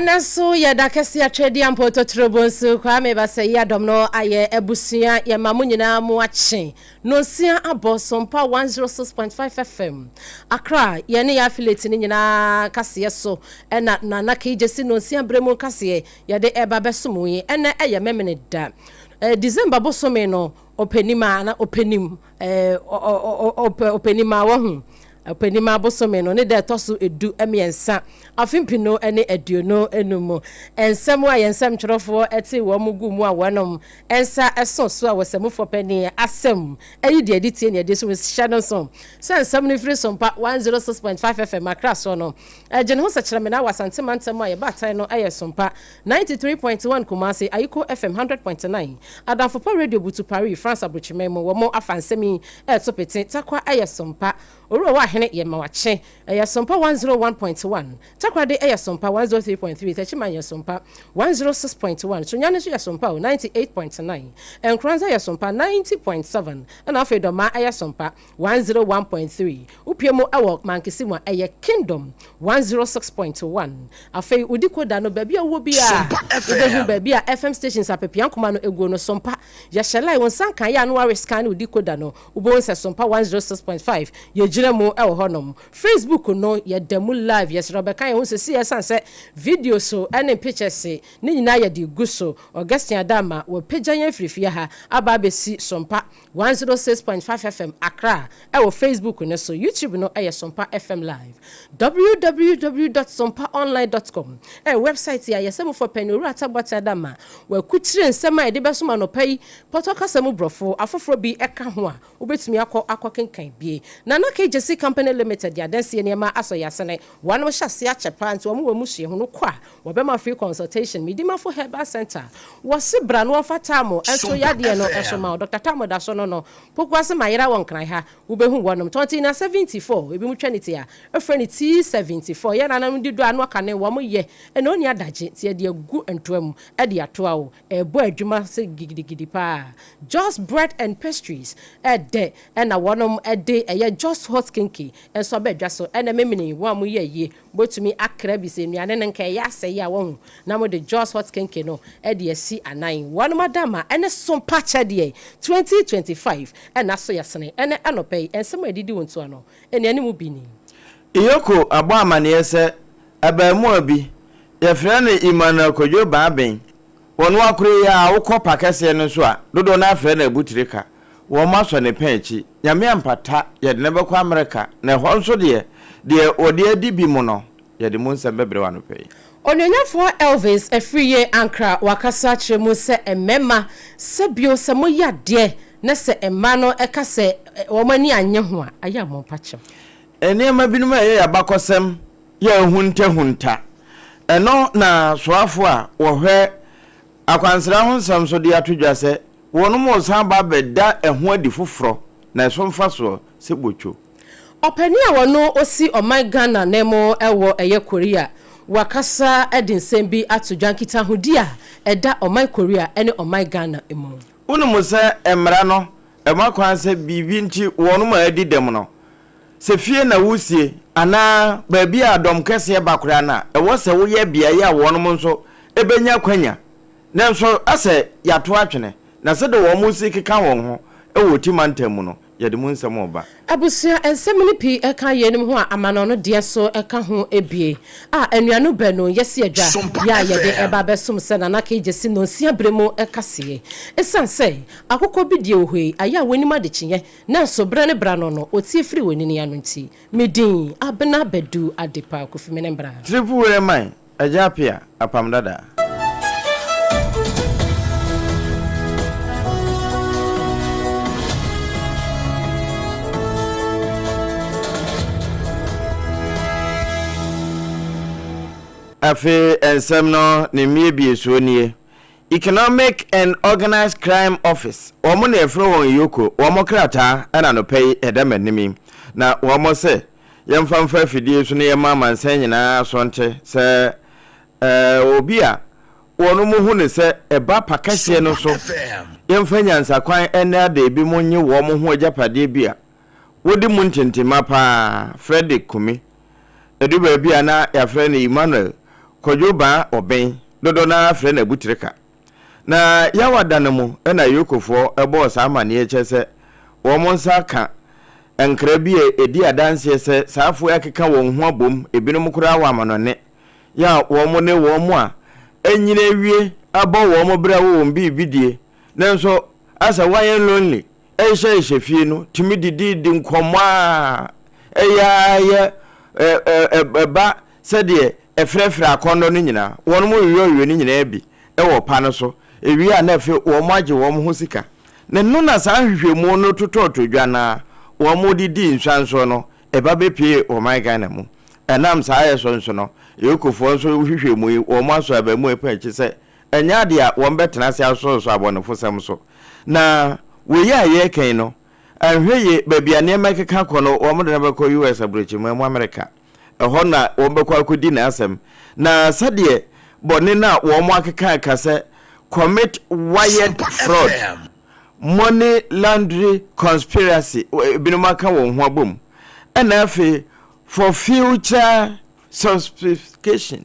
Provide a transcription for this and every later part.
Anaso ya dakasi atredi ampoto trobonsu kwa me basa ya domno aye ebusia ya mamunyina mu ache no sia abosompa 106.5 FM Accra ye ne ya affiliate ni nyina kase so na na kejesi no sia bremu kase ye de eba besomu ye ena eye memene da December bosome no openima na openim openima wo hu Openima bosome no ne de toso edu emiensa afimpino ene eduno enumu ensem wa yensem twerofo eti wo mugu mu a wonom ensa esoso a wosemufo pani asem ayi de editie ne ediso with shadow song so ensem ne free sompa 106.5 FM Accra so no ejene ho sekere me na wasante mantem a ye batai no aye sompa 93.1 Kumasi Ayiko FM 100.9 Adamfopo Radio Butu Paris France Abrochimemo wo mo afansemi etopete takwa aye sompa Oro wa hene ye mawache ya sompa 101.1 takwade ya sompa 103.3 tachima ya sompa 106.1 sunyane ya sompa 98.9 enkranza ya sompa 90.7 na afedo ma ya sompa 101.3 upiemo awo mankisi mu ya Kingdom 106.1 afei udikoda no baabi a wo bia udehu baabi a FM stations apepian kuma no egu no sompa ya shelai won sankan ya no arescan udikoda no ubonse sompa 106.5 ye Jiremo e honom Facebook no ye demu live yes Robeka ye hu se yesanse video so ene pictures ni nyina ye di guso Augustine Adama wo pagyan frifia ha aba besi sompa 106.5 FM Accra e wo Facebook no so YouTube no e sompa FM live www.sompaonline.com website ya yesemu for penuru atabota Adama wo kutire nsema e de besoma no pai potokasemu brofo afoforo bi eka ho a obetumi akwakenkan bie na Jesse Company Limited ya dense niema aso yasene wanu hyase achepa nti omo wamuhye ho no kwa wobema free consultation midima for herbal center wose bra no fatamo ento yade no esoma Dr. Tamo da so no pokwase mayira won kran ha ubehu wonom 2074 ebi mu twaniti a efreni T74 ya nanam dido anu aka ne wo mo ye eno ni adaje ti de agu entoam e de atoa wo ebo adwuma se gidigidi pa Just Bread and Pastries de na wonom de eye Just Hot Kinky and so bedwa so ena memini wo amu ye botumi akra bi se nuane nka ya ase ya wo na mo de Just Hot Kinky no e de asi anan wono madama ene sompa chede 2025 ena so yasene ene anopai ensem adidi wonto ano ene ani mu bini Iyoko abo amane se abamu abi ye frɛ ne Emmanuel Kojo Baaben wono akure ya wokɔ pakese no so a dodo na frɛ na abutirika wo maso ne penchi nyame ampata ye de nebekɔ America na ho nso de ode adi bi mu no ye de mu nsem bebre wa no pɛ Onyonyafo Elvis Afriye Ankra wakasa chemu se emema se bio se moyade na se emma no eka se wo mani anye ho a aya mo pache enema binum ye abakosem ye hunta eno na soafo a wo hwe akwansra ho nsam so de atodwa se wono mo san ba beda eho adi foforo na esomfa so se bocho opani a wono osi Ghana nemo ewo eye Korea wakasa edinsem bi atodwa nkita hodia eda Korea ene Ghana emu wono mo se emra no emakwanse bibi nti wono mo adi dem no se fie na wusie ana baabi a dom kese bakura na ewo se wo ye bia ya wono mo nso ebenya kwanya na nso ase yato atwene na se de wo mu sikika won ho ewo timantam no ye de mu nsem oba abusia ensem ni pi eka yenim ho amano no de so eka ho ebie anuanu beno yesi adwa ya ye de eba besom se na na ka ejesi no sia bremo eka se esanse akokọ bi de ohwe aya wonim ade kyenye na so bre ne bra no otie firi wonini anu nti medin abena BADU ADEPA KWOFIE menembra tripu we man AGYA APPIAH APAM DADAA Afe ensem no ne miebie so nie Economic and Organized Crime Office omo na efro won yoko omo krata ana no pay edamanimi na omo se yemfamfa fidie so ne yema nsan nyina so nte se obi a wono mu hu ne se eba pakase no so yemfa nyansa kwan ene ada ebi mu nye wo mo ho agapade bia wodi mu ntintima pa Frederick Kumi edu ba bia na ya frɛ ne Emmanuel kojoba oben dodo na frɛ na butirika na yawada no mu na yokofo ebo sama ne echese wo monsa ka enkra bi edi adanse se saafo yakeka won ho abom ebinom kura wa amanone ya wo mo ne wo mo a enyina wie abo wo mo bra wo bi bidie nanso asa wayen lonely ehye fie no timi didi nkomo a eya ba sede efrefre akondo no nyina won mo wiwe ni nyina bi wo pa no so ewi a na fe wo mo age wo mo ho sika ne no na sa hwehwemu no tototo dwana wo mo didi nswanso no eba bepie o my Ghana mu enam sa aye so nso no yekofo nso hwehwemu wo mo aso aba mu epa chi se enya de a wo mbetena se aso so abonefo sem so na we ya ye kan no ahweye babia ne mekeka kono wo mo de na beko US abrochi mu America eho na wo beko akodi na asem na sade bone na wo mo akeka kase commit wired fraud money laundering conspiracy binumaka won ho abom na afi for future sophistication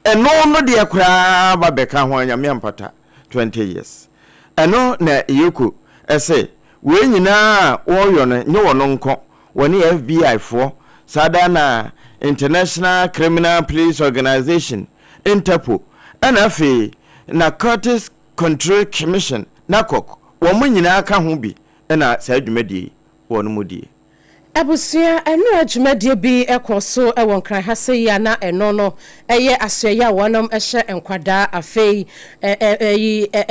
eno no de akura ba beka ho anyame ampata 20 years eno na yeko ese we nyina wo yo no nye wono nko woni FBI fo sada na International Criminal Police Organization Interpol na afi Narcotics Control Commission NACOC wo mo nyina aka ho bi na sa adwumadie wo no modie abusia enu adwumadie bi ekoso ewon kran hase ya na eno no eye asoya wonom ehye enkwada afei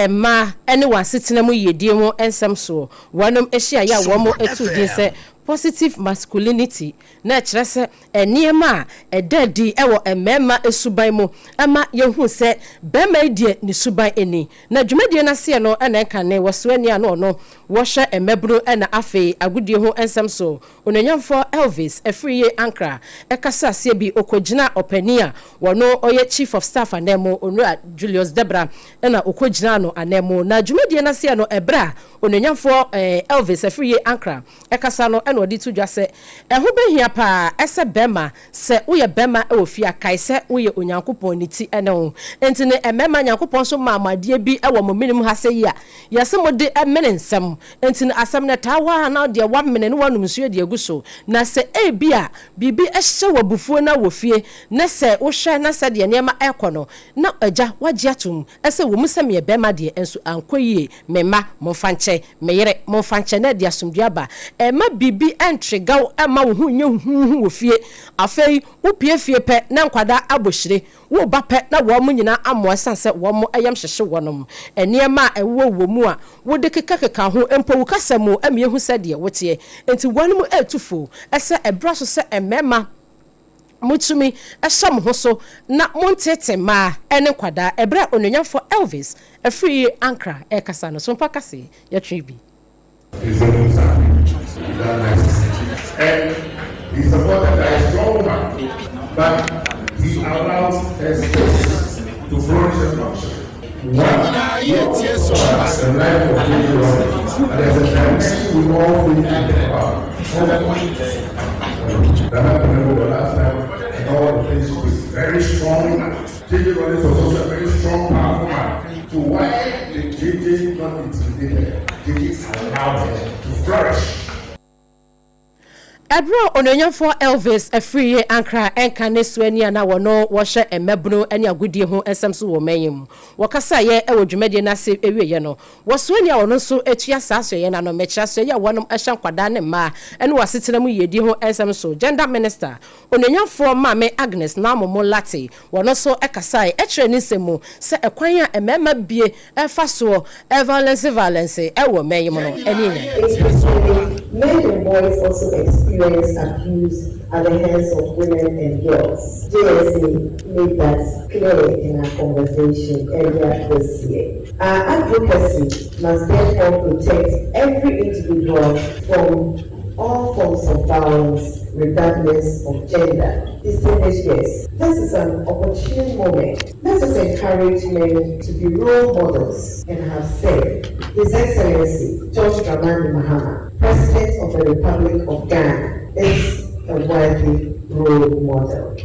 ma ene wasetena mu yedie mu ensem so wonom ehye ya wo mo etudin se positive masculinity na kyerese eniema edadi ewo emema esuban mu ama yehu se bema die ni suban eni na dwumadie na se no ena nkane wosoani ano no wo hye emebro ena afei agudie ho ensem so onanyamfo Elvis Afriye Ankra ekasa se bi okogina opania wono oye chief of staff anemo onua Julius Debra ena okogina no anemo na dwumadie na se no ebra onanyamfo Elvis Afriye Ankra ekasa no ena odi tudwa se eho behia pa ese bema se uye bema ofia kai se uye onyankopon niti ene ho enti ne emema nyankopon so mamadie bi ewo mominim ha se ya yase mode emene nsem enti ne asem ne tawa na de 1 minute ne wanum so de aguso na se bia bibi ehye wabufuo na wofie na se wo hwe na se de niema ekono na agya wagye atum ese wo musem ye bema de enso ankoyie mema mofanche meyere mofanche na de asomdua ba ema bibi entregaw ema wo hu nye hu wofie afei wo pie fie pe na nkwada abohire wo ba pe na wo mu nyina amoa sanse wo mu ayam hyehye wonom eniema ewo wo mu a wo de keka ho empo wo kasamo amie hu sade wote enti wonom etufo ese ebra so se emema mutumi eham ho so na montete ma ene kwada ebra ononyafo Elvis Afriye Ankra ekasa no so mpakase ya tribi and he supported a strong man, but he allowed his space to flourish and function. One years the life of Israel, and there's a dimension we all feel about. That happened the last time, and all the things was very strong. Israel was also a very strong, powerful man. So why did JJ not intimidate her? JJ allowed her to flourish. Ebro ononyafo Elvis Afriye Ankra enka nesuani na wono wo hye emebno ene agudie ho ensem so wo manyem wakasa ye ewo dwumade na se ewiye no wo suani a wono so etua saso ye na no mechira so ye wonom ehya nkwada ne ma ene wasetena mu yedi ho ensem so gender minister ononyafo Mame Agnes na momo lati wono so ekasa ye ekire ni semu se ekwan a emema bie efa so violence ewo manyem no ene men and boys also experience abuse at the hands of women and girls. JSA made that clear in our conversation earlier this year. Our advocacy must therefore protect every individual from all forms of violence, regardless of gender. Distinguished guests, this is an opportune moment. Let us encourage men to be role models and have said, His Excellency George Dramani Mahama, President of the Republic of Ghana, is a worthy role model.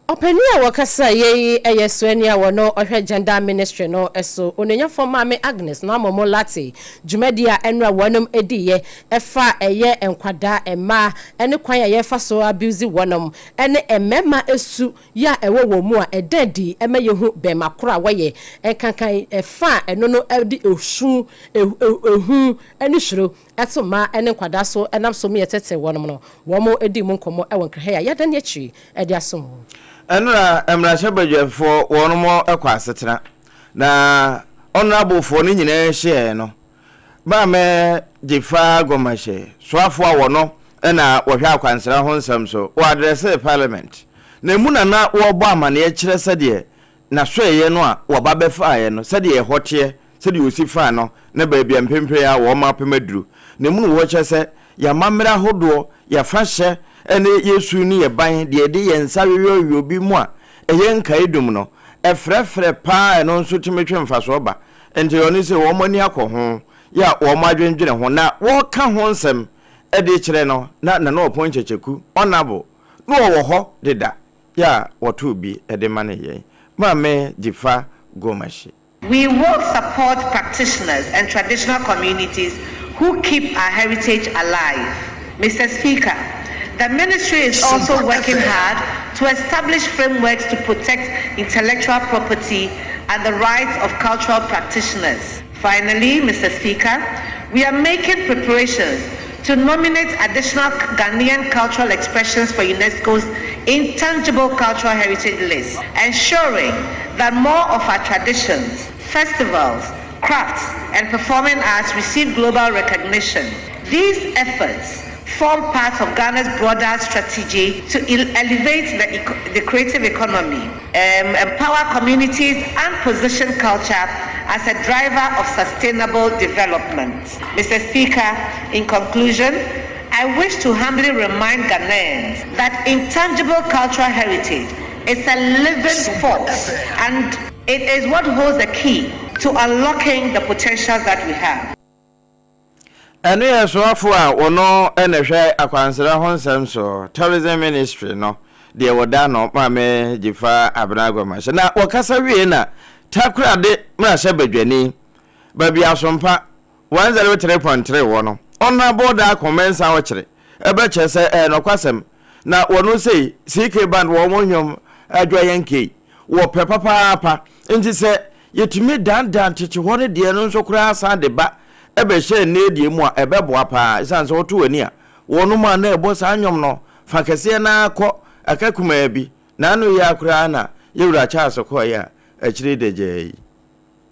Openia wakasa ye eyeswenia wono ohwe gender ministry no eso onenya forma me Agnes na momo lati dwumadia enra wonom ediye efa eye enkwada ema ene kwan ye fa so abuse wonom ene emema esu ya ewo wo mu a edadi ema yehu be makora waye enkankan efa eno no edi osu ehu ene hiro eto ma ene kwada so enam so me yetete wonom no womo edi mu nkomo ewo nkrehe ya yadan yachi edi asom Enra emrasha badwefo wonomo ekwasetena na honorable for ni nyina hye no ba me jifa gomashe soafo awono na wohwe akwansera ho nsam so wo address parliament na mu na wo bo amane ye kire sede na soeye no a wo ba befa ye no sede ye hote sede osifa no na ba bia mpempe ya wo ma pemaduru na mu wo kyese ya mamra hodo ya fahye ene yesu ni ye ban de de ye nsa wewe obi mu a eye nkaidum no efrefre pa eno nso timetwe mfaso ba ente oni se wo mani akoho ya wo madwendwene ho na wo ka ho nsem ede kire no na no oponchecheku onabo no wo ho deda ya woto bi ede mane ye mame jifa gomashi. We will support practitioners and traditional communities who keep our heritage alive. Mr. Speaker, the ministry is also working hard to establish frameworks to protect intellectual property and the rights of cultural practitioners. Finally, Mr. Speaker, we are making preparations to nominate additional Ghanaian cultural expressions for UNESCO's intangible cultural heritage list, ensuring that more of our traditions, festivals, crafts, and performing arts receive global recognition. These efforts form part of Ghana's broader strategy to elevate the creative economy, empower communities, and position culture as a driver of sustainable development. Mr. Speaker, in conclusion, I wish to humbly remind Ghanaians that intangible cultural heritage is a living force, and it is what holds the key to unlocking the potentials that we have. Ene yesoafo a wono enehwe akwansera honsem so tourism ministry no de woda no mame jifa abrago mashe na wakasa wie na takura de mrasha badwani babi asompa 103.3 wono onna boda commensa wo kire ebe chese no kwasem na wono sei CK band wo monwom adwa yanke wo pepapa apa nti se yetumi dan tete hore de no nso kura asa de ba ebe she ne die mu a ebe bo apa isan so to ani a wonu ma na ebo sa anyom no fa kese na akọ akakuma bi na anu ya kura na yewura cha asoko ya akire deje.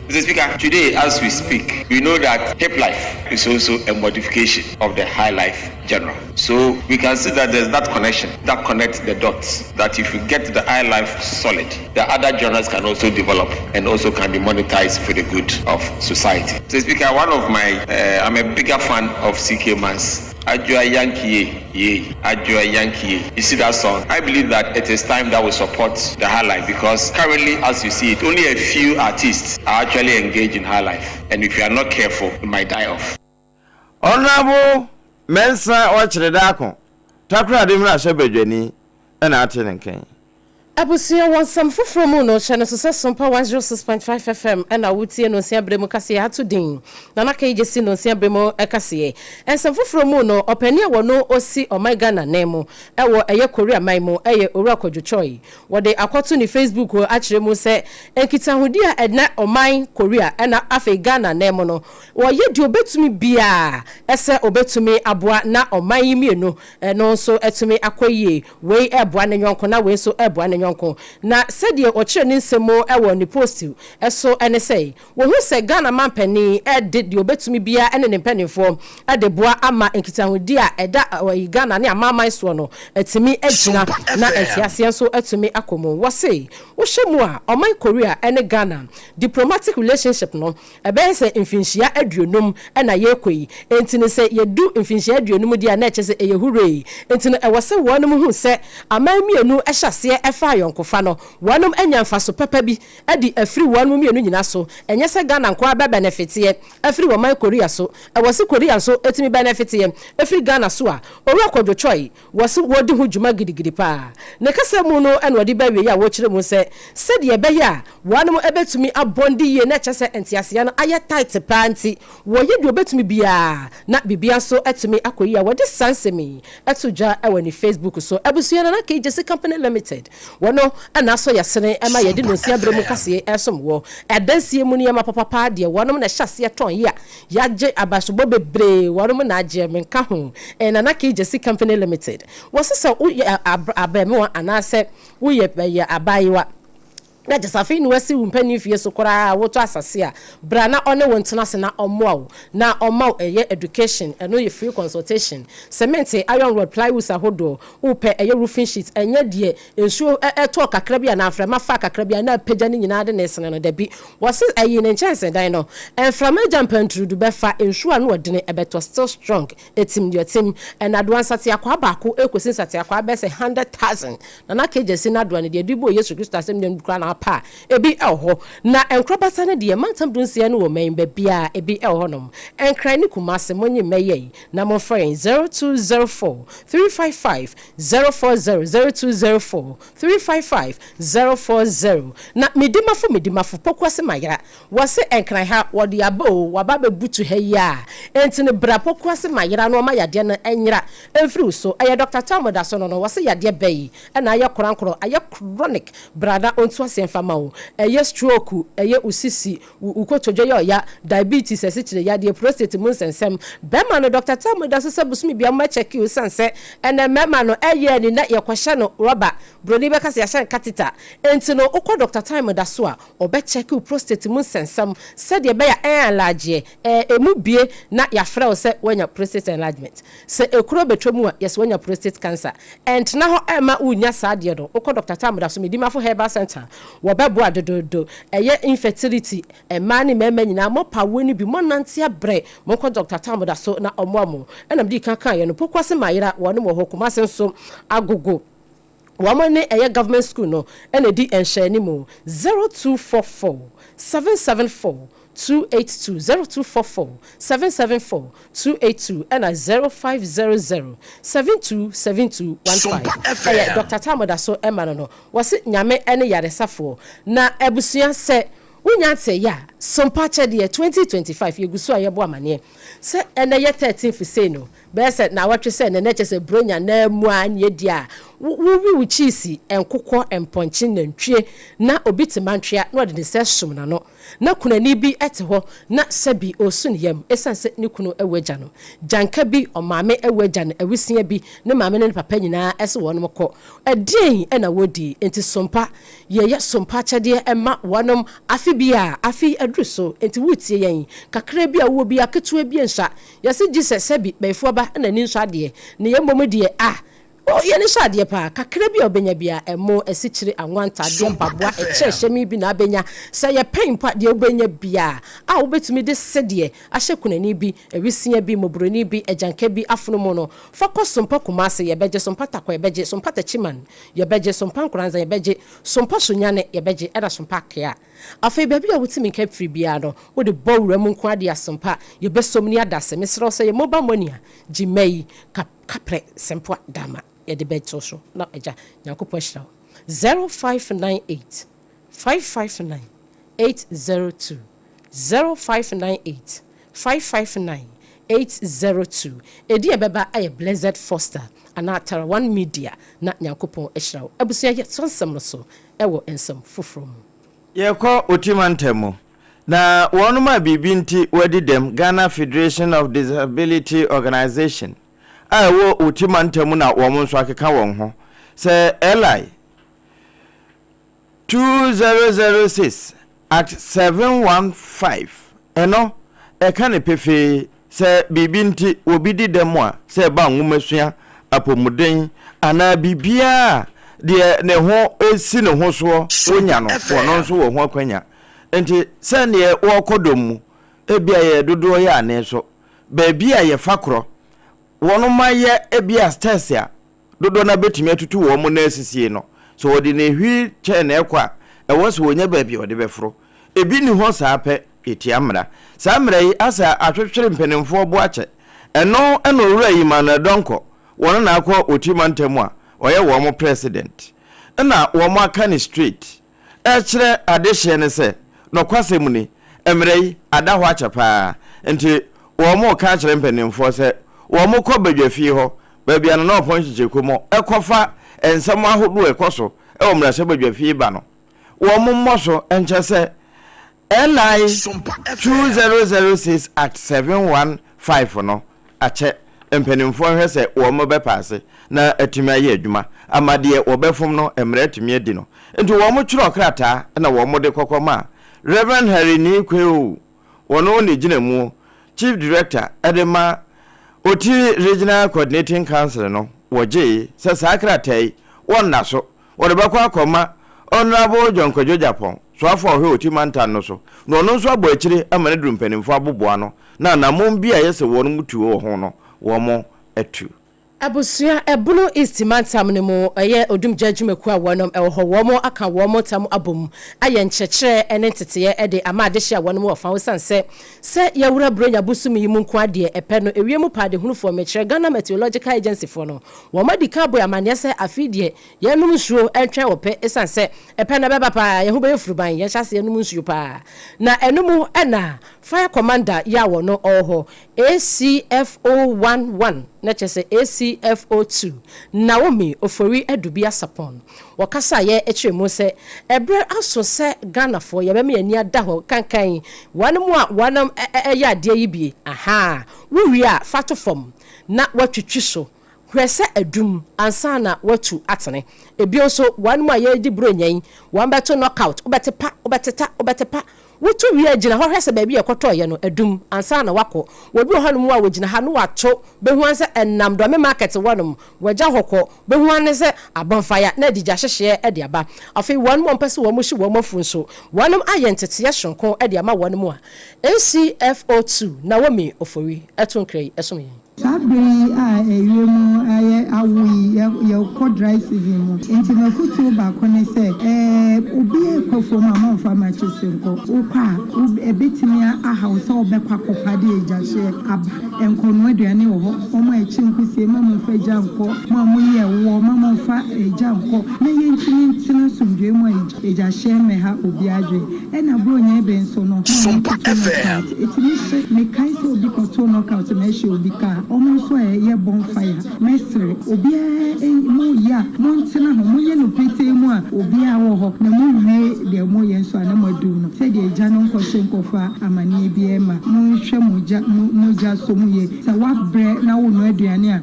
Mr. Speaker, today as we speak, we know that hip life is also a modification of the high life general. So we can see that there's that connection that connects the dots, that if you get the high life solid, the other genres can also develop and also can be monetized for the good of society. Mr. Speaker, I'm a bigger fan of CK Man's AGYA APPIAH Yankee. You see that song? I believe that it is time that we support the high life, because currently, as you see it, only a few artists are actually engaged in high life, and if you are not careful, you might die off. Honorable Mensa Ochredako, Takra Dimra Shebedweni, and Atinken. Abusia won some from no channel success SOMPA 106.5 FM and awutie no sia bremo kase hatu din na naka ejesi no sia bremo ekase and some from no openia wono osi omega na nemo ewo eye Korea maimo eye owura kodwochoi wo de akoto ni Facebook wo akire mu se enkita hudi a edna oman Korea na afa Ghana nemo no wo ye di obetumi bia ese obetumi aboa na oman yimienu no so etumi akoyie we eboa ne nyonko na we so eboa ne na said ochire ni nsemo ewo ni post eso ene say wo hu se Ghana mampani did the obetumi bia ene ne mpanifo adeboa ama enkitahudi a eda Ghana ne amaman so no etimi agina na etiase so etumi akomo wo say wo hyemu a oman Korea ene Ghana diplomatic relationship no ebe se mfinhia aduonum na yekoi entini se yedu mfinhia aduonum dia na eche se eyehure entini ewo se wonum hu se aman mienu ehyase efa yonkofa no wonom anya mfaso papa bi adi afiri wonom mienu nyina so enye se Ghana nko aba benefit ye afiri wo man Korea so wose Korea so etimi benefit ye afiri Ghana so a oru akodwo choi wose wodi hu djuma gidigidi pa ne kasa mu no ene wodi ba we ya wo kire mu se de be ya wonom ebetumi abondi ye na chese entiase no aye tight panti wo ye de obetumi bia na bibia so etumi akoyi ya wodi sansemi etudwa ewani Facebook so ebusu na AGYA Company Limited wono ana so yasene ema yedi no sia bremu kase esom wo edansie mu ne ma papa de wonom na hyase ton ya yaje abasobo bebre wonom na agye menka ho na AGYA Company Limited wosesa abemu anase wo ye abayiwa na jasafi ni wasi umpani fie so kora woto asase a bra na one wontena se na omwa na omma eye education eno ye free consultation cement iron rod plywood ahodo upe eye roofing sheet enye de ensuo eto kakra bia na aframa fa kakra bia na pagya ni nyina de nesene no dabi wasi eye ne chance dan no enframa jampantrudu be fa ensuo na odene ebeto still strong etim de etim en advance ate akwa baako ekosin sate akwa be se 100,000 na AGYA na adwane de dibo Yesu Kristo asem de nkura na pa ebi elho na enkrobata ne de mantam dunsia no wo men ba bia ebi elho nom enkran ni kumase monye meye na mo friend 0204 355 040 0204 355 040 na medimafo pokwase mayra wase enkran ha wode abo waba bebutu ha ya entine bra pokwase mayra no ma yade na enyra enfiri so aye Dr. Tamoda so no wase yade bayi na aye korankoro aye chronic brada ontu ase fama o eye stroke eye usisi ukotojo ya diabetes ese yade prostate mun sensem be ma no Dr. Tamoda so sebusumi bia ma check you sense ene mema no eye ni na ye kwahye no rubber broni be kase ya shan catheter entino ukọ Dr. Tamoda so a obe check you prostate mun sensem se de be ya enlarge emu bie na ya frɛ o se wanya prostate enlargement se ekuro betwemu a yes wanya prostate cancer entina ho ema unya saade do ukọ Dr. Tamoda so medimafo herbal center wobebo adododo eye infertility emani mema nyina mo pawo ni bi mo nante abre mo ko Dr. Tamoda so na omoamo enam di kan ye no pokwase mayira wonu mo hokuma senso agogo wamane eye government school no ene di enhye mu 0244 774 282 0244 774 282 and 0500 727215 Dr. Tamoda so emma no wase nyame ene yaresafo na ebusua se unya te ya sompa chede 2025 yegusu ayebo amane se ene ye 13 fi no be se na watwe se ne neche se bronya na mu anye dia wi chisi enkokọ emponchi nantwie na obitimantwea na ode se som na no na kunani bi ete ho na sabi osun yam esanse ni kunu ewaja no janka bi omame ewaja no awisia bi ne mame ne papa nyina ese wonom kọ adien ena wodi enti sompa ye sompa chede ema wonom afi bia afi adruso enti wutie yen kakra bi a wo bi aketua bi ensa yase Jesus sabi befo ba na ni nso ade ne yemmom die ye ni shade pa kakra bi obenya bia emo esichiri anwanta de mpabwa echehemi bi na abenya se ye pempa de obenya bia a obetumi de sede ahye kunani bi ewisia bi mobroni bi ejanka bi afono no focus sompa kumase ye beje sompa takwa ye beje sompa tachiman ye beje sompa nkuranza ye beje sompa sonyane ye beje era sompa kea afei baby a wutimi nka free bia no wo de bowura mu nko ade asompa ye besomni adase mesro se ye mobile money gimei kapre sempo dama ye de beto so na eja nyakopo hira 0598 559 802 0598 559 802 edi ebeba aye Blessed Foster anatara one media na nyakopo hira abusia ye sonsem no so ewo ensem foforo mu yeko otimantemo na wonuma bibinti wadi dem Ghana Federation of Disability Organization awo otimantemo na womonso akeka won ho se Eli 2006 at 715 eno eka ne pefe se bibinti obidi dem a se ba nwumasua apomuden ana bibia de ne ho esi ne ho so onya no wono nso wo ho akwanya enti se ne wo kodom mu ebia ye dodo ya ne so ba bia ye fakro wono maye ebia stesia dodo na betumi atutu wo mo na asisie no so wodi ne hwi che na ekwa e wo so wonya ba bi wodi befro ebi ni ho saa pe etiamra saa mra yi asa atwetwere mpenimfo bo ache eno wura yi mana donko wona na akọ otimantemu a oye wo mo president na wo mo aka ni street e kire adehye ne se no kwasem ni emre yi ada ho ache pa nti wo mo ka kire mpenimfo se wo mo kọ badwafie ho ba bia no na oponchiche komo ekofa ensam ahodo ekoso e wo mra se badwafie ba no wo mo moso enche se LI 2006 at 715 no ache empenimfo hwe se wo mo be passe na atumi aye adwuma amade wo befom no emre atumi adi no enti wo mo twiro krata na wo mo de kokoma Reverend Harry ni kweu wono ne ginamu Chief Director Edema Oti Regional Coordinating Council no woje se sakratai wonna so wo de bakwa akoma Honorable John Kojo Japan so afọ hwe otimanta no so no no so abo akire amane duru mpanimfo aboboa no na namon bia yese wonu mutu wo ho no wo mo atu Abusua ebunu istimantam ne mo eye odum judgment a wonom e ho wo mo aka wo mo tam abom aye nkyekere ene teteye e de amade hia wonom wo fa wo sanse se yawura bronya busum yi mu nko ade epe no ewiemu pade hunufo mekere Ghana Meteorological Agency fo no wo madika boy amane se afidie ye num nsuo entwe wo pe esanse epe na beba pa ye ho be furuban ye hyase ye num nsuo pa na enum ena fire commander ya wo no oho ACFO11 na chese ACFO2 Naomi Ofori Adubia Sapon wakasa ye echemu se ebre aso se Ghana for ye be me ani ada ho kankan wanam ya ade yi bi aha wuwi a fato fom na watwitwi so hwese adum ansa na watu atene ebio so wanam a ye di bronyan wan beto knockout obetepa wotu wi agina ho hwese ba bi ekoto ye no adum ansa na wako wobi hanum a wogina ha no wato behu anse enam do me market wonom waja hokọ behu anse abonfaya na digya hyehye e de aba afi wonum ompese wo mo hyi wo mafu nso wonum ayentete ye hwenko e de ama wonum a ACFO2 Naomi Ofori etonkrei esomi Sabri eyemu aye awi ye ko dry season mu enti na futu ba ko ne se obi ekofo ma ma fa ma chesenko opa ebetimi a house obekwa kopade ejahye aba enkono aduane wo ho omo echi nkusie ma mo fa janko ma mo ye wo ma mo fa janko na ye ntini sumdwe mo ejahye me ha obi adwe na bro nya be nso no SOMPA FM etimi se me kai se obi ko to knockout na she obi ka almost ye bonfire mestre obi mo ya mo ntina ho mo ye no pete mu a obi a wo ho na mo wie de mo ye nso ana madu no se de eja no nko fa amani bi e ma mo hwe mo ja so mu ye sa wa bre na wo no aduane a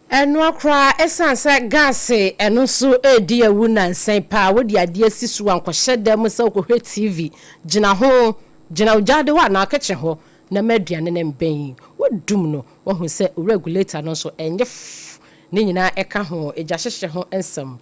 enu akra esanse gas eno so edi ewu na nsen pa wodi ade asisu ankɔhye dem se okohwe TV gina ujade wa na akache ho na maduane na mben wodum no wo hu se regulator no so enye ne nyina eka ho eja hyehye ho ensem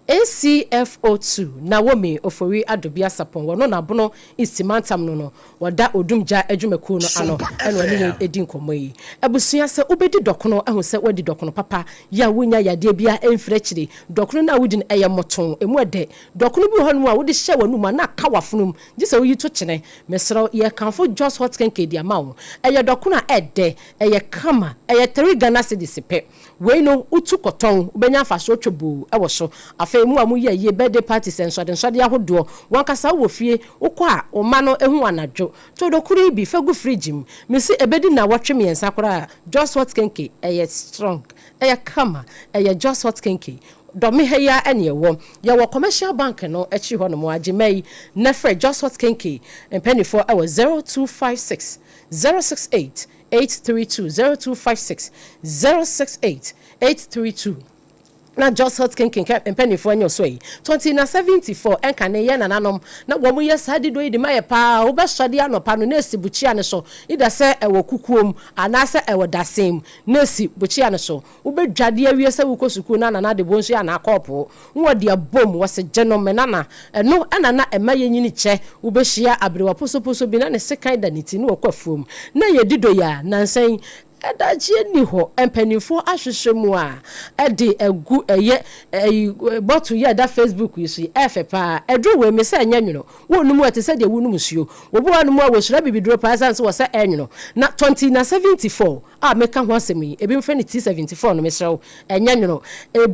ACFO2 Naomi Ofori Adubia Sapon wono na bono istimantam no wada odumja adwumaku no ano eno ne edi nkomo yi abusua se obedi dokono ehu se wadi dokono papa ya wonya yade bia emfrechiri dokono na wudi eye moton emu ede dokono bi ho no a wodi hye wanu ma na kawafunum gise wo yi to kyene mesro ye kanfo just hot kenke dia mawo eye dokono a ede eye kama eye 3 Ghana cedis pe we no utu koton ubenya faso twobu ewo so afa mu amu ye birthday parties ensode ahodo wankasa wo fie ukọ a o ma no ehu anadwo to dokuru bi fagu fridge mu mesi ebedi na wotwe me ensakora just hot kenke eye strong eye kama eye just hot kenke domi heya ene wo ye wo commercial bank no echi ho no mo agimai na fre just hot kenke penny for our 0256 068 832 0256 068 832 na just hot kinking penny for your sway 2074 enka ne ye nananom na wo mu ye sadi do idi maye pa wo be sodi anopa no nesi buchia ne so ida se ewo kukuom anase ewo dasem nesi buchia ne so wo be dwade awie se wo kosuku na nana de bonsu ya na akopo wo de abom wo se genome nana no anana emaye nyini che wo be hia abrewa poso bi na ne sekan da niti no kwafuom na ye dido ya nansen ɛdagye ni ho empanifo ahwehwɛ mu a ɛde egu ɛyɛ bottle yɛ da Facebook yi so ɛfɛ pa ɛdro we me sɛ anya nwono wo no mu ɛte sɛ de wo no musuo wo bo wa no mu a wo sura bibidro pa san so wɔ sɛ ɛnwono na 2074 a meka ho asɛm yi ebi mfɛ ne T74 no mesrɛw anya nwono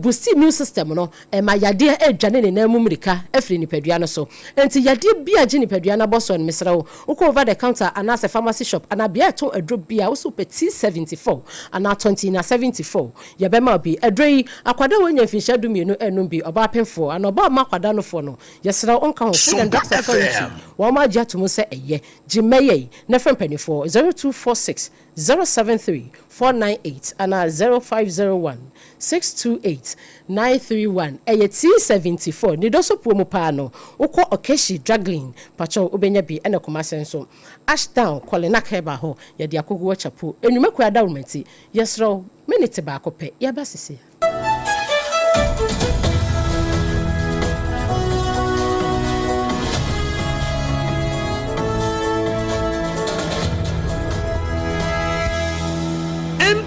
boost immune system no ma yade adwane ne namu mrika afiri nipadua no so enti yade bia gye nipadua na boso no mesrɛw wo ko over the counter anase pharmacy shop ana bia to adro bia wo so pe T74 ana 2074 yɛbɛma bi adroi akwada wonya finhya dumienu enum bi oba penfo ana oba ma akwada no fo no yɛsrɛw onka ho food and drug authority wo ma gya to mu sɛ ɛyɛ gimeye na fempanifo 0246 073 498 and 0501 628 931 T74 ni doso puomu pa no uko okeshi draglin pacho ubenya bi ene kumasenso ashdown kolena keba ho yedi akogu chapu enumeku ada rumenti yesro minute ba akope yaba sisi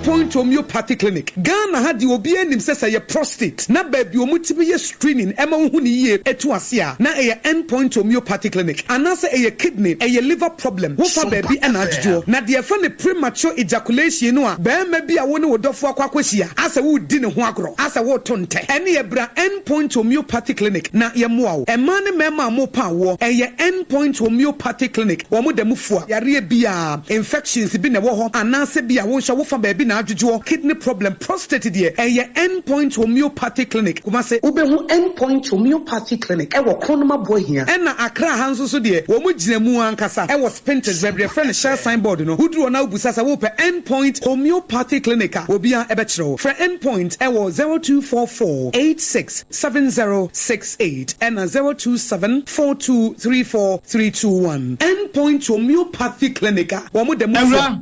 Point homeopathy clinic Ghana had you obi anim say prostate na baby omutibi ye screening ema hu ni ye etu ase a na end point homeopathy clinic anase kidney liver problem wo fa baby na adjo na de fa ne premature ejaculation no a ba ma bi a wo ne wodofo akwakwahia asa wo di ne ho agro asa wo tonte ene ye bra end point homeopathy clinic na ye moa wo ema ne mema mo pa wo end point homeopathy clinic wo mo damufu a yare bia infections bi ne wo ho anase bia wo hwa wo fa baby na adwo kidney problem prostate de end point homeopathy clinic kuma se ubehu end point homeopathy clinic e wo konoma bohia e na akra hanso so de wo mo ginamu ankasa e wo spintex bebre friend share signboard no huduro na ubusasa wo pe end point homeopathy clinic a obia e be kire for end point e wo 0244 867068 and 0274234321 end point homeopathy clinic wo mo dem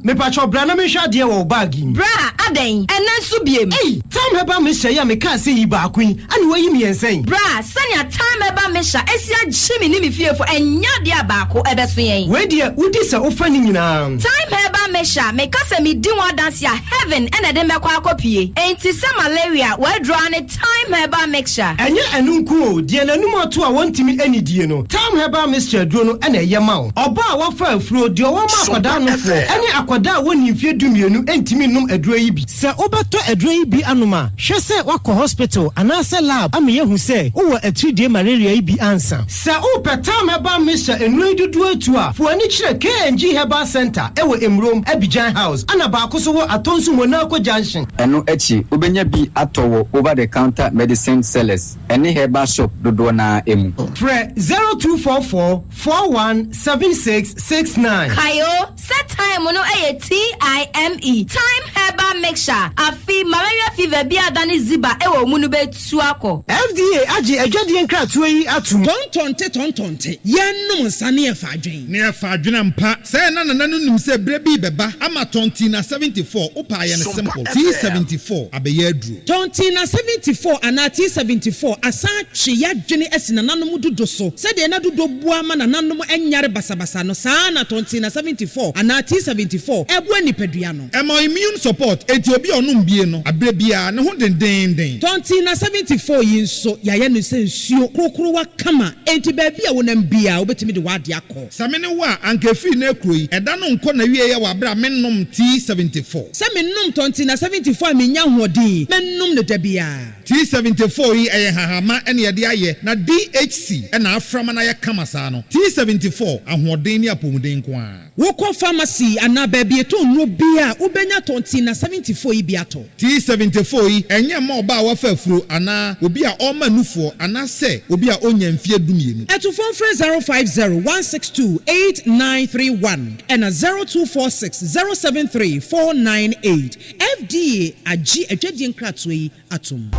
me pacho bra na me hwa de wo bag bra aden enanso biem time heba me hye ya me ka se yi ba kwin ani wayi me ensen bra sanya time heba me hye esi agye me ni me fiefo enya de abaako ebeso yen we de udi se ofa ni nyina time heba me hye me ka se me di one dance ya heaven ene de mekwa akopie enti se malaria we draw ne time heba mixture enye enunku o de nanum ato a wontimi anidie no time heba mixture duro no ene ye ma o oba a wafa afuro de o ma akwada no fo ene akwada woni mfie dumienu entimi num aduro yi bi se obeto aduro yi bi anuma hwe se wakọ hospital anase lab ame yehu se wo atudie malaria yi bi ansa se o petam heba mixture enuro dudu atu a fo ani kire KNG Herbal Center ewo Emrom Abidjan House ana ba akoso wo atonsu Monaco Junction eno echi obenya bi atowo over the counter medicine sellers any herbal shop dodo na emu pre 0244 417669 kayo set time no TIME time herbal mixture afi malaria fever bi adani ziba ewo mu no betu akọ FDA agi adwadie nkratoa yi atum tontonte yenum nsane e fa adwen ne e fa adwen mpa say na nanum se bre bi beba ama tonti na 74 opa ye ne simple T74 abeye aduru tonti na 74 ana T74 asa twe ya dwene esi na nanum dodo so se de na dodo bua ma na nanum enyare basabasa no saa na tonti na 74 ana T74 ebu anipadua no ema immune support enti obi onum bie no abre bia ne ho dendenden tonti na 74 yi nso ya ye no se nsuo krokro wa kama enti ba bia wonam bia obetimi de wade akọ samene wa ankefi na ekroyi eda no nko na wie ye wa bra mennom T74 samennom tonti na 74 menya hodin mennom ne da bia T74 yi eye hahama ene ye de aye na DHC ena aframa na ye kama saa no T74 ahoden ni apomuden ko a wokọ pharmacy ana ba bia to no bia ubenya tonti na 74 yi biato T74 yi enye ma oba wa fa afuro ana obi a o manufo ana se obi a onya mfie dumienu eto phone 05016289931 and 0246073498 FDA agi adwadie nkratoa yi atom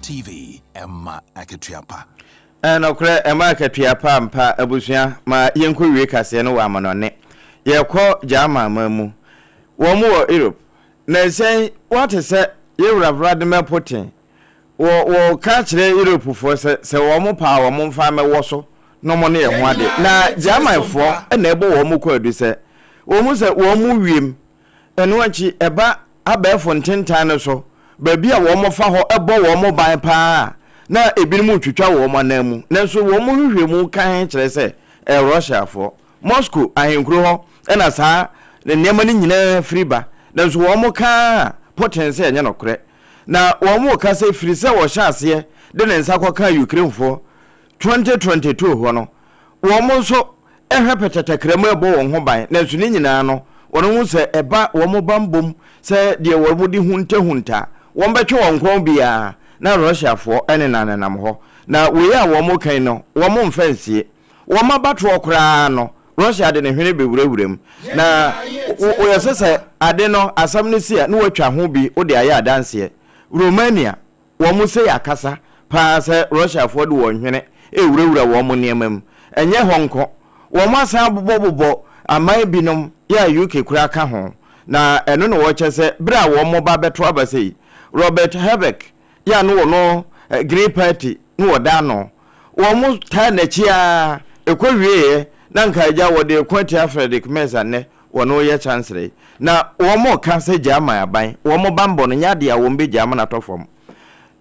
TV Emma Aketiapa okre Emma Aketiapa mpa abusua ma yenko wie kase no wa amanone ye ko jama mamu wo mu wo Europe na say what is say Europe de me Putin wo ka kire Europe fo se wo mu pa wo mu fa me wo so no mo ne ye ho ade na jama fo na ebo wo mu ko adu se wo mu se wo mu wiem eno achi eba abefo ntentan ne so ba bia wo mo fa ho ebo wo mo ban pa na ebinim twitwa wo mo anamu nanso wo mo hwehwemu kan kire se Russia fo Moscow ahenkro ho na saa ne nema ni nyina friba nanso wo mo ka potense enye nokre na wo mo ka se firi se wo hyase de ne nsa kwa ka Ukraine fo 2022 ho no wo mo so ehwe petatakremu ebo wo ho ban nanso ni nyina no wono hu se eba wo mo bambom se de wo mo di hunta wo mbetwe wo nkon bia na Russia fo ene nanam ho na we ya wo mo kan no wo mo mfansie wo ma batro okra no Russia de ne hwene bewurawuram na wo yesese ade no asam ne sia na watwa ho bi wo de aya adanse Romania wo mo se yakasa pa se Russia fo de wo hwene ewurawura wo mo niamam enye honko wo ma sa bobo amai binom ya UK kura ka ho na eno no wo chese bra wo mo ba beto abasei Robert Habeck ya no no Green Party no da no wo mo ta na chia ekwawie na nkaja wo de kwati Frederick Meza ne wo no ye chancellor na wo mo ka se jama aban wo mo bambo no nya de a wo mbe jama na tofom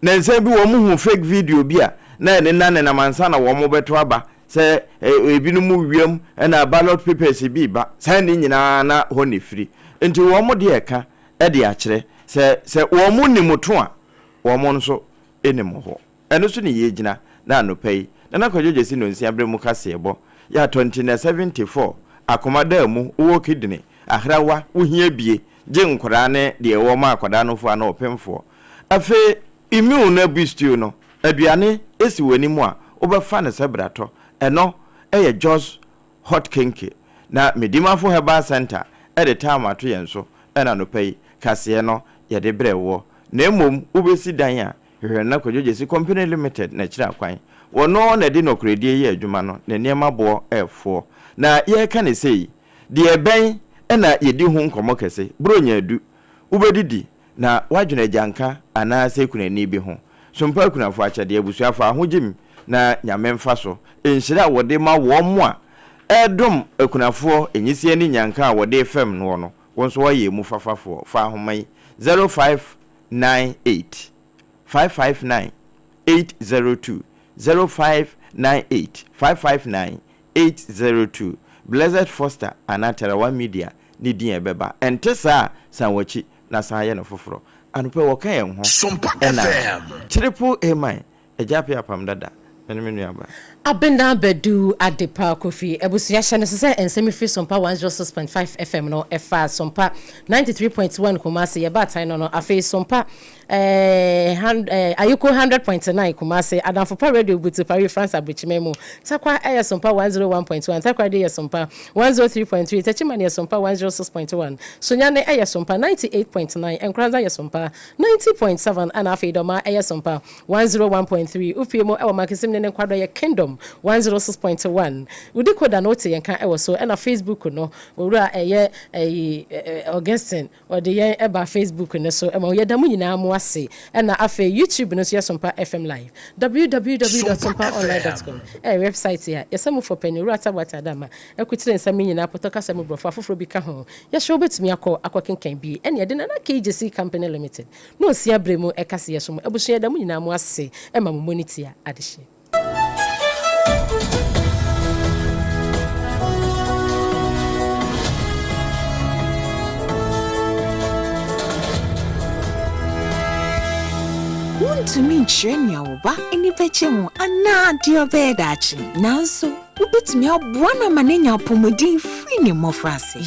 na nse bi wo mo hu fake video bi a na ne na mansa na wo mo beto aba se ebinu mu wiem na ballot papers bi ba sai ni nyina na ho ne firi enti wo mo de eka e de a kire se wo mo ni moto a wo mo nso enimo ho eno so ne ye gina na anopai na kwajoje si no nsia bre mu kase ebo ya 2074 akomada mu wo kidini ahrawa wo hia bie je nkora ne de wo ma akwada no fo na opemfo afi immune na bistio no aduane esi wani mu a obefa ne sebrato eno eye Jos Hot Kinky na Medimafo Herbal Center e de time ato yenso ena no pay kase no ye de brewo na emom ubesi dan a hwehwe na kwajoje si company limited na kira kwan wono na de no kredie ye adwuma no na niema bo efo na ye ka ne sei de ben ena ye di hu nkomo kese bronya adu ubedidi na wadwena janka ana se kunani bi ho sompa kunafo achade abusuafo ahogim na nyamemfa so enhyira wode ma wo mo a edom akunafo enyisie ni nyanka wode fam no no wonso waye mu fafafo fa ahomai 0598 559 802 0598 559 802 Blessed Foster anatara wa media ni din ebeba entesa sanwachi na saye no foforo anupe woka ye ho SOMPA FM triple A AGYA APPIAH APAM DADAA ABENA BADU ADEPA KWOFIE ebusuya hye no se ensemi free SOMPA 106.5 FM no efa SOMPA 93.1 Kumasi ye batai no afi SOMPA ayuko 100.9 Kumasi Adamfopa radio butu Paris France abrichimemu takwa SOMPA 101.1 takwa de SOMPA 103.3 tachimani SOMPA 106.1 Sunyane SOMPA 98.9 enkranza SOMPA 90.7 and afi doma SOMPA 101.3 ufiemo ewa makisim ne kwado ye Kingdom 106.1 udikoda note yenka ewo so na Facebook no owura Augustine ode ye eba Facebook ne so ema ye damu nyina mu ase na afa YouTube no so ye SOMPA FM live www.sompaonline.com website ya yesemu for penny ata wata dama ekutire nsam nyina potoka sam brofo afoforo bi ka ho ye show betumi akwakenkan bi ene ye de na KGC Company Limited no sia bremu ekase ye so mo ebuso ye damu nyina mu ase ema mo monitor adehye to me train ya oba eni peche mu ana dio bedachi nanso ubetumi abua na manenya pomodin free ni mofrase